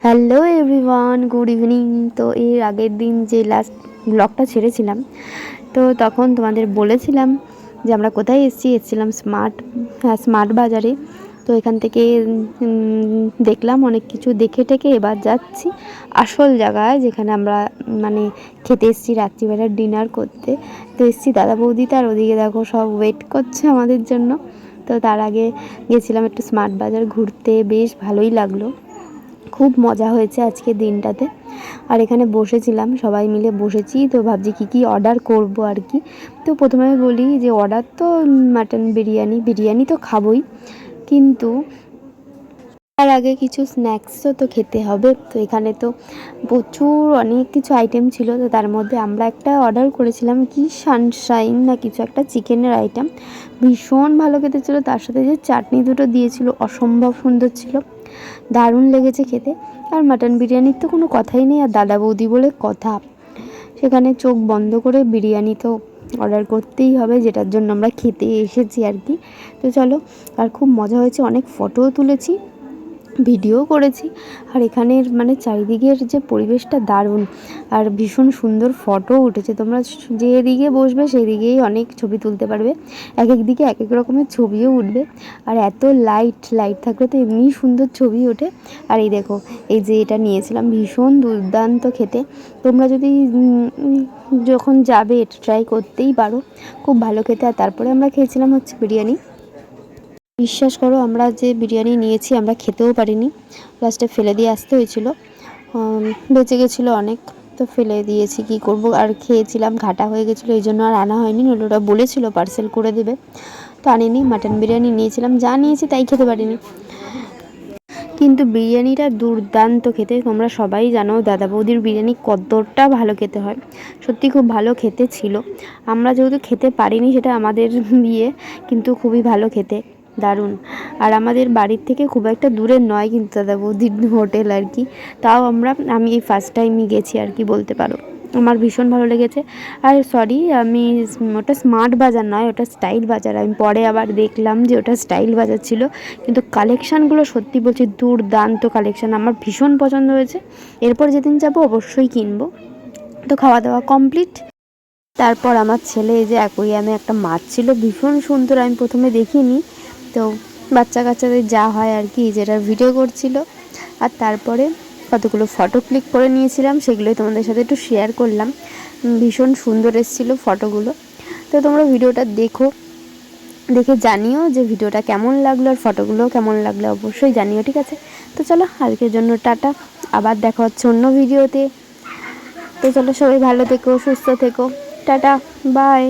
Hello everyone, good evening. তো এর আগের দিন যে লাস্ট ব্লগটা ছেড়েছিলাম, তো তখন তোমাদের বলেছিলাম যে আমরা কোথায় এসেছিলাম স্মার্ট বাজারে। তো এখান থেকে দেখলাম অনেক কিছু, দেখে টেকে এবার যাচ্ছি আসল জায়গায়, যেখানে আমরা মানে খেতে এসেছি রাত্রিবেলা ডিনার করতে। তো এসেছি দাদা বৌদি, তার ওদিকে দেখো সব ওয়েট করছে আমাদের জন্য। তো তার আগে গেছিলাম একটু স্মার্ট বাজার ঘুরতে, বেশ ভালোই লাগলো, খুব মজা হয়েছে আজকে দিনটাতে। আর এখানে বসেছিলাম, সবাই মিলে বসেছি, তো ভাবছি কী অর্ডার করব আর কি। তো প্রথমে বলি যে অর্ডার তো মাটন বিরিয়ানি তো খাবই, কিন্তু তার আগে কিছু স্ন্যাক্সও তো খেতে হবে। তো এখানে তো প্রচুর অনেক কিছু আইটেম ছিল, তো তার মধ্যে আমরা একটা অর্ডার করেছিলাম কি সানশাইন না কিছু একটা, চিকেনের আইটেম, ভীষণ ভালো খেতে ছিল। তার সাথে যে চাটনি দুটো দিয়েছিল অসম্ভব সুন্দর ছিল, দারুণ লেগেছে খেতে। আর মাটন বিরিয়ানির তো কোনো কথাই নেই, আর দাদা বৌদি বলে কথা, সেখানে চোখ বন্ধ করে বিরিয়ানি তো অর্ডার করতেই হবে, যেটার জন্য আমরা খেতে এসেছি আর কি। তো চলো, আর খুব মজা হয়েছে, অনেক ফটোও তুলেছি, ভিডিও করেছি। আর এখানের মানে চারিদিকের যে পরিবেশটা দারুণ, আর ভীষণ সুন্দর ফটো উঠেছে। তোমরা যেদিকে বসবে সেই দিকেই অনেক ছবি তুলতে পারবে, এক এক দিকে এক এক রকমের ছবিও উঠবে। আর এত লাইট থাকলে তো এমনিই সুন্দর ছবি ওঠে। আর এই দেখো, এই যে এটা নিয়েছিলাম, ভীষণ দুর্দান্ত খেতে। তোমরা যদি যখন যাবে এটা ট্রাই করতেই পারো, খুব ভালো খেতে। আর তারপরে আমরা খেয়েছিলাম হচ্ছে বিরিয়ানি। বিশ্বাস করো, আমরা যে বিরিয়ানি নিয়েছি আমরা খেতেও পারিনি, লাস্টে ফেলে দিয়ে আসতে হয়েছিল, বেঁচে গেছিলো অনেক, তো ফেলে দিয়েছি, কি করব। আর খেয়েছিলাম, ঘাটা হয়ে গেছিলো, এই জন্য আর আনা হয়নি, নইলে ওরা বলেছিল পার্সেল করে দেবে, তো আনিনি। মাটন বিরিয়ানি নিয়েছিলাম, যা নিয়েছি তাই খেতে পারিনি, কিন্তু বিরিয়ানিটা দুর্দান্ত খেতে। তোমরা সবাই জানো দাদা বৌদির বিরিয়ানি কতটা ভালো খেতে হয়, সত্যি খুব ভালো খেতে ছিল। আমরা যেহেতু খেতে পারিনি, সেটা আমাদের বিয়ে, কিন্তু খুবই ভালো খেতে, দারুণ। আর আমাদের বাড়ির থেকে খুব একটা দূরে নয় কিন্তু দাদা বৌদির হোটেল আর কি, তাও আমি এই ফার্স্ট টাইমই গেছি আর কি বলতে পারো, আমার ভীষণ ভালো লেগেছে। আর সরি, ওটা স্মার্ট বাজার নয়, ওটা স্টাইল বাজার। আমি পরে আবার দেখলাম যে ওটা স্টাইল বাজার ছিল, কিন্তু কালেকশানগুলো সত্যি বলছি দুর্দান্ত কালেকশান, আমার ভীষণ পছন্দ হয়েছে। এরপর যেদিন যাব অবশ্যই কিনবো। তো খাওয়া দাওয়া কমপ্লিট, তারপর আমার ছেলে, এই যে অ্যাকোরিয়ামে একটা মাছ ছিল ভীষণ সুন্দর, আমি প্রথমে দেখিনি, তো বাচ্চা কাচ্চাদের যা হয় আর কি, যেটা ভিডিও করছিল। আর তারপরে কতগুলো ফটো ক্লিক করে নিয়েছিলাম, সেগুলোই তোমাদের সাথে একটু শেয়ার করলাম, ভীষণ সুন্দর এসেছিলো ফটোগুলো। তো তোমরা ভিডিওটা দেখে জানিও যে ভিডিওটা কেমন লাগলো, আর ফটোগুলো কেমন লাগলো অবশ্যই জানিও, ঠিক আছে? তো চলো, আজকের জন্য টাটা, আবার দেখা হচ্ছে অন্য ভিডিওতে। তো চলো, সবাই ভালো থেকো, সুস্থ থেকো, টাটা, বাই।